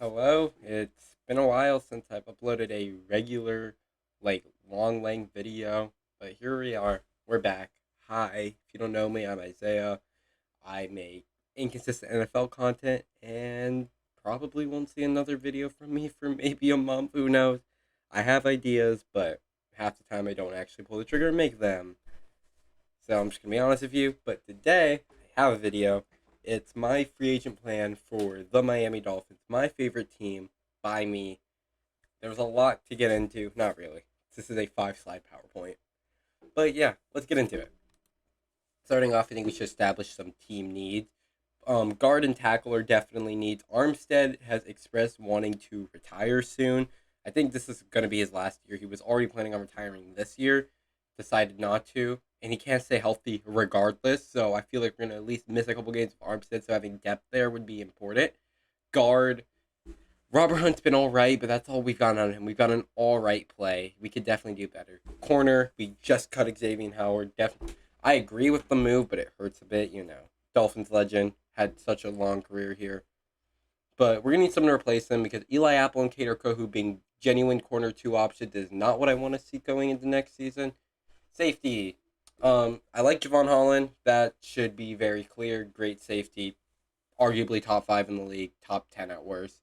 Hello, it's been a while since I've uploaded a regular, long length video, but here we are. We're back. Hi, if you don't know me, I'm Isaiah. I make inconsistent NFL content and probably won't see another video from me for maybe a month. Who knows? I have ideas, but half the time I don't actually pull the trigger and make them. So I'm just gonna be honest with you. But today I have a video. It's my free agent plan for the Miami Dolphins, my favorite team by me. There's a lot to get into. Not really. This is a 5 slide PowerPoint. But yeah, let's get into it. Starting off, I think we should establish some team needs. Guard and tackle are definitely needs. Armstead has expressed wanting to retire soon. I think this is going to be his last year. He was already planning on retiring this year, decided not to, and he can't stay healthy regardless. So I feel like we're going to at least miss a couple games of Armstead. So having depth there would be important. Guard, Robert Hunt's been all right, but that's all we've got on him. We've got an all right play. We could definitely do better. Corner, we just cut Xavier Howard. Definitely, I agree with the move, but it hurts a bit. Dolphins legend had such a long career here, but we're gonna need someone to replace him because Eli Apple and Kader Kohu being genuine corner two options is not what I want to see going into next season. Safety, I like Javon Holland. That should be very clear. Great safety, arguably top five in the league, top 10 at worst.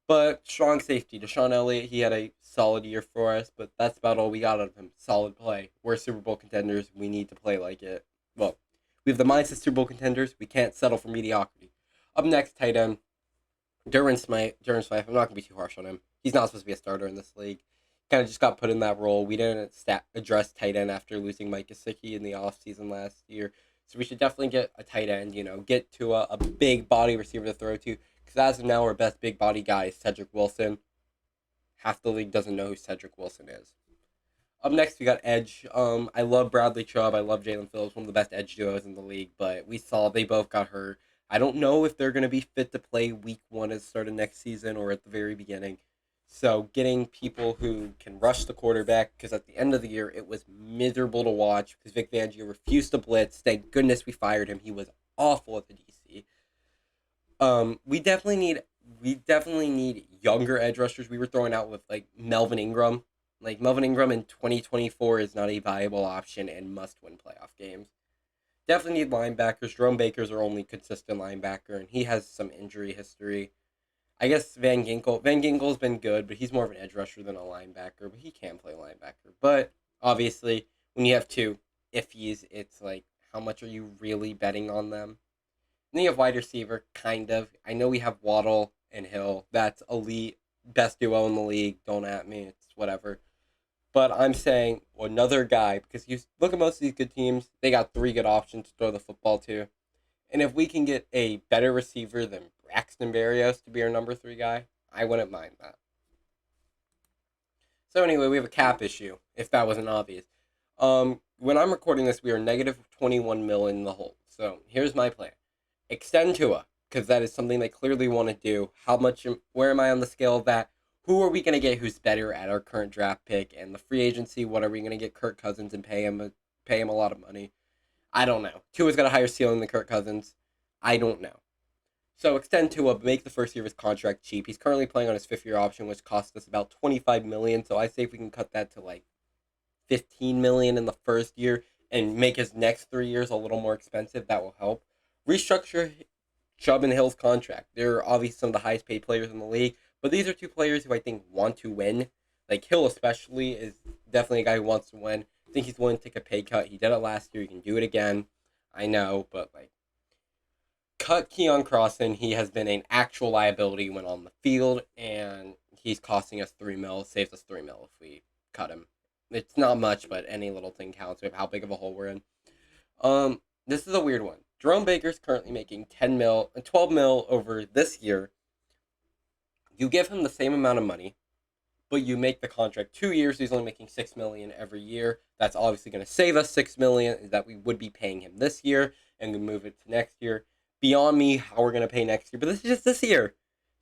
But strong safety. Deshaun Elliott, he had a solid year for us, but that's about all we got out of him. Solid play. We're Super Bowl contenders. We need to play like it. Well, we have the mindset Super Bowl contenders. We can't settle for mediocrity. Up next, tight end. Durham Smythe. I'm not going to be too harsh on him. He's not supposed to be a starter in this league. Kind of just got put in that role. We didn't address tight end after losing Mike Gesicki in the offseason last year. So we should definitely get a tight end, get to a big body receiver to throw to. Because as of now, our best big body guy is Cedric Wilson. Half the league doesn't know who Cedric Wilson is. Up next, we got edge. I love Bradley Chubb. I love Jalen Phillips, one of the best edge duos in the league. But we saw they both got hurt. I don't know if they're going to be fit to play week one at the start of next season or at the very beginning. So getting people who can rush the quarterback, because at the end of the year, it was miserable to watch because Vic Fangio refused to blitz. Thank goodness we fired him. He was awful at the DC. We definitely need younger edge rushers. We were throwing out with like Melvin Ingram. Like Melvin Ingram in 2024 is not a viable option and must win playoff games. Definitely need linebackers. Jerome Baker's our only consistent linebacker, and he has some injury history. I guess Van Ginkel. Van Ginkel's been good, but he's more of an edge rusher than a linebacker. But he can play linebacker. But obviously, when you have two iffies, it's like, how much are you really betting on them? And then you have wide receiver, kind of. I know we have Waddle and Hill. That's elite, best duo in the league. Don't at me. It's whatever. But I'm saying another guy, because you look at most of these good teams, they got three good options to throw the football to. And if we can get a better receiver than Braxton Berrios to be our number three guy, I wouldn't mind that. So anyway, we have a cap issue, if that wasn't obvious. When I'm recording this, we are negative 21 mil in the hole. So here's my plan. Extend Tua, because that is something they clearly want to do. Where am I on the scale of that? Who are we going to get who's better at our current draft pick and the free agency? What are we going to get Kirk Cousins and pay him a lot of money? I don't know. Tua's got a higher ceiling than Kirk Cousins. I don't know. So extend Tua, make the first year of his contract cheap. He's currently playing on his fifth year option, which costs us about 25 million. So I say if we can cut that to like 15 million in the first year and make his next 3 years a little more expensive, that will help. Restructure Chubb and Hill's contract. They're obviously some of the highest paid players in the league, but these are two players who I think want to win. Like Hill especially is definitely a guy who wants to win. I think he's willing to take a pay cut. He did it last year. He can do it again. I know, but like, cut Keon Crossan. He has been an actual liability when on the field, and he's costing us 3 mil. Saves us 3 mil if we cut him. It's not much, but any little thing counts with how big of a hole we're in. This is a weird one. Jerome Baker's currently making 10 mil and 12 mil over this year. You give him the same amount of money, but you make the contract 2 years. He's only making 6 million every year. That's obviously going to save us 6 million that we would be paying him this year, and we move it to next year. Beyond me how we're going to pay next year, but this is just this year.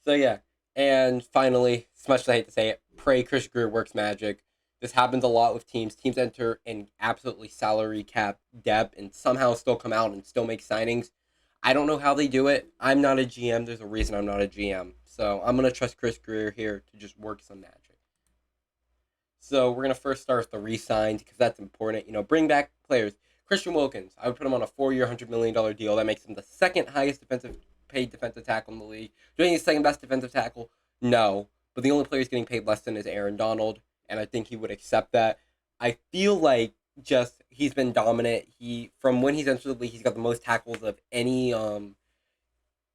So yeah. And finally, as much as I hate to say it, pray Chris Greer works magic. This happens a lot with teams. Teams enter in absolutely salary cap depth and somehow still come out and still make signings. I don't know how they do it. I'm not a GM. There's a reason I'm not a GM. So I'm gonna trust Chris Greer here to just work some magic. So we're gonna first start with the re-signed because that's important. Bring back players. Christian Wilkins, I would put him on a 4-year, $100 million deal. That makes him the second highest paid defensive tackle in the league. Do you think he's second best defensive tackle? No, but the only player he's getting paid less than is Aaron Donald, and I think he would accept that. I feel like just he's been dominant. From when he's entered the league, he's got the most tackles of any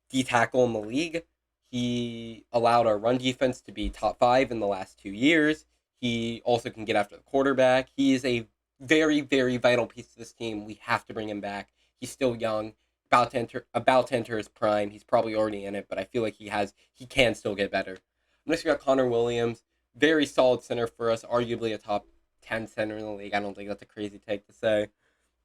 D tackle in the league. He allowed our run defense to be top 5 in the last 2 years. He also can get after the quarterback. He is a very, very vital piece to this team. We have to bring him back. He's still young, about to enter his prime. He's probably already in it, but I feel like he can still get better. Next we got Connor Williams, very solid center for us, arguably a top 10 center in the league. I don't think that's a crazy take to say.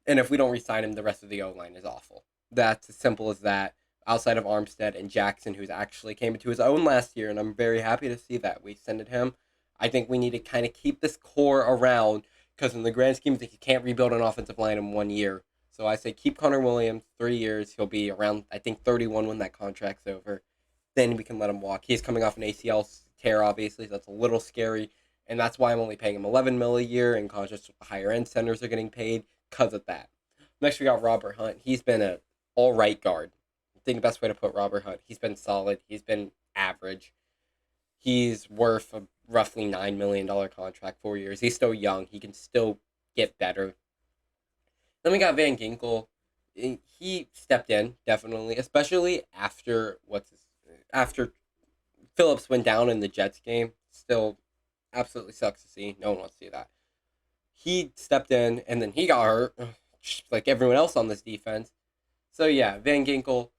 And if we don't re-sign him, the rest of the O-line is awful. That's as simple as that. Outside of Armstead and Jackson, who's actually came into his own last year, and I'm very happy to see that we extended him. I think we need to kind of keep this core around because in the grand scheme of things, you can't rebuild an offensive line in 1 year. So I say keep Connor Williams 3 years. He'll be around, I think, 31 when that contract's over. Then we can let him walk. He's coming off an ACL tear, obviously, so that's a little scary. And that's why I'm only paying him $11 million a year, and contrast with the higher end centers are getting paid because of that. Next, we got Robert Hunt. He's been an all right guard. I think the best way to put Robert Hunt. He's been solid. He's been average. He's worth a roughly $9 million contract, 4 years. He's still young. He can still get better. Then we got Van Ginkel. He stepped in definitely, especially after Phillips went down in the Jets game. Still, absolutely sucks to see. No one wants to see that. He stepped in and then he got hurt, just like everyone else on this defense. So yeah, Van Ginkel,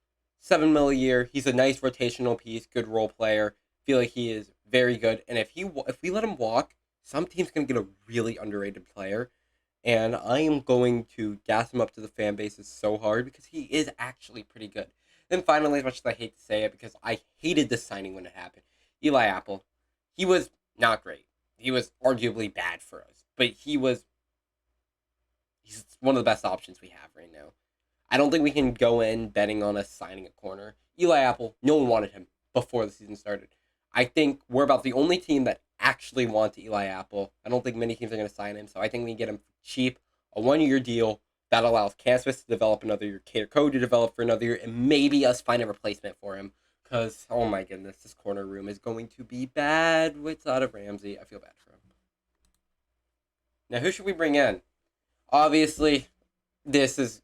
$7 million a year. He's a nice rotational piece, good role player. Feel like he is very good. And if we let him walk, some team's gonna get a really underrated player. And I am going to gas him up to the fan bases so hard because he is actually pretty good. Then finally, as much as I hate to say it, because I hated this signing when it happened, Eli Apple, he was not great. He was arguably bad for us, but he's one of the best options we have right now. I don't think we can go in betting on us signing a corner. Eli Apple, no one wanted him before the season started. I think we're about the only team that actually wants Eli Apple. I don't think many teams are going to sign him, so I think we can get him cheap, a 1 year deal that allows Campus to develop another year, Cater Code to develop for another year, and maybe us find a replacement for him. Because, oh my goodness, this corner room is going to be bad without a Ramsey. I feel bad for him. Now, who should we bring in? Obviously, this is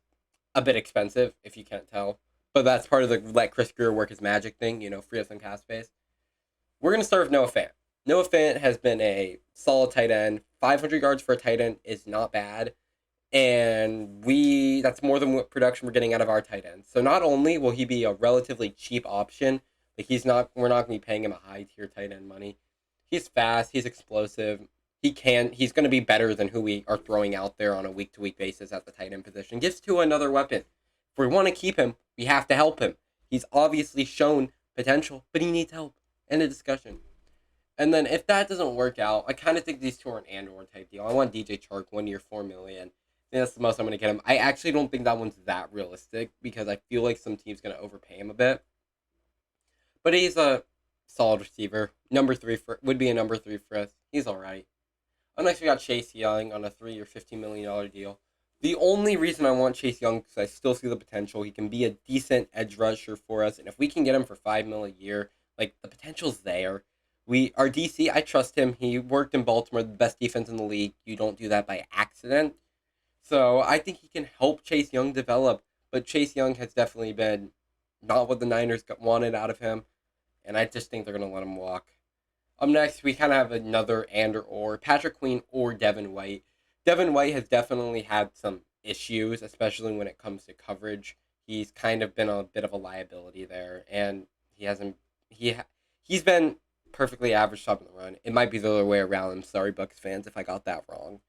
a bit expensive, if you can't tell. But that's part of the let Chris Greer work his magic thing, free up some cap space. We're going to start with Noah Fant. Noah Fant has been a solid tight end. 500 yards for a tight end is not bad. And that's more than what production we're getting out of our tight ends. So not only will he be a relatively cheap option, like we're not going to be paying him a high tier tight end money. He's fast, he's explosive. He's going to be better than who we are throwing out there on a week to week basis at the tight end position. Gives to another weapon. If we want to keep him, we have to help him. He's obviously shown potential, but he needs help. End of discussion. And then if that doesn't work out, I kind of think these two are an and/or type deal. I want DJ Chark 1 year, $4 million. I think that's the most I'm going to get him. I actually don't think that one's that realistic because I feel like some team's going to overpay him a bit. But he's a solid receiver. Would be a number 3 for us. He's all right. Next, we got Chase Young on a 3-year, $15 million deal. The only reason I want Chase Young is I still see the potential. He can be a decent edge rusher for us, and if we can get him for $5 million a year, like the potential's there. Our DC, I trust him. He worked in Baltimore, the best defense in the league. You don't do that by accident. So I think he can help Chase Young develop. But Chase Young has definitely been not what the Niners wanted out of him. And I just think they're going to let him walk. Up next, we kind of have another or Patrick Queen or Devin White. Devin White has definitely had some issues, especially when it comes to coverage. He's kind of been a bit of a liability there. And he's been perfectly average stopping the run. It might be the other way around. I'm sorry, Bucs fans, if I got that wrong.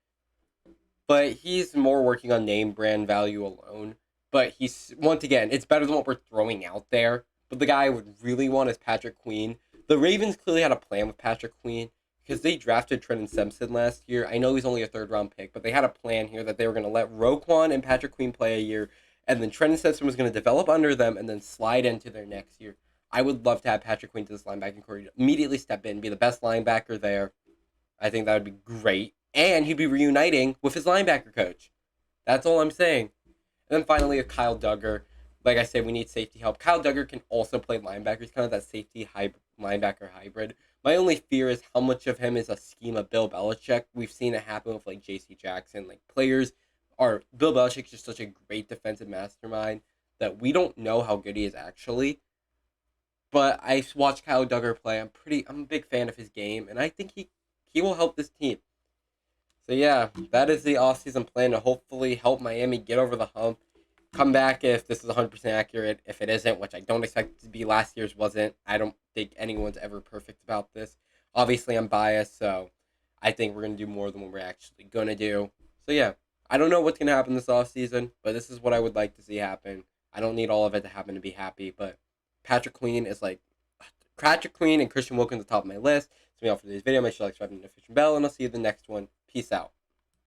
But he's more working on name brand value alone. But once again, it's better than what we're throwing out there. But the guy I would really want is Patrick Queen. The Ravens clearly had a plan with Patrick Queen because they drafted Trenton Simpson last year. I know he's only a third-round pick, but they had a plan here that they were going to let Roquan and Patrick Queen play a year, and then Trenton Simpson was going to develop under them and then slide into their next year. I would love to have Patrick Queen to this linebacking core immediately step in, be the best linebacker there. I think that would be great. And he'd be reuniting with his linebacker coach. That's all I'm saying. And then finally, a Kyle Duggar. Like I said, we need safety help. Kyle Duggar can also play linebacker. He's kind of that linebacker hybrid. My only fear is how much of him is a scheme of Bill Belichick. We've seen it happen with like J.C. Jackson. Like players are Bill Belichick's just such a great defensive mastermind that we don't know how good he is actually. But I watched Kyle Duggar play. I'm a big fan of his game, and I think he will help this team. So yeah, that is the offseason plan to hopefully help Miami get over the hump. Come back if this is 100% accurate. If it isn't, which I don't expect it to be, last year's wasn't. I don't think anyone's ever perfect about this. Obviously, I'm biased, so I think we're going to do more than what we're actually going to do. So yeah, I don't know what's going to happen this offseason, but this is what I would like to see happen. I don't need all of it to happen to be happy, but Patrick Queen is like Patrick Queen and Christian Wilkins at the top of my list. That's me all for today's video. Make sure to like, subscribe, and notification bell, and I'll see you in the next one. Peace out.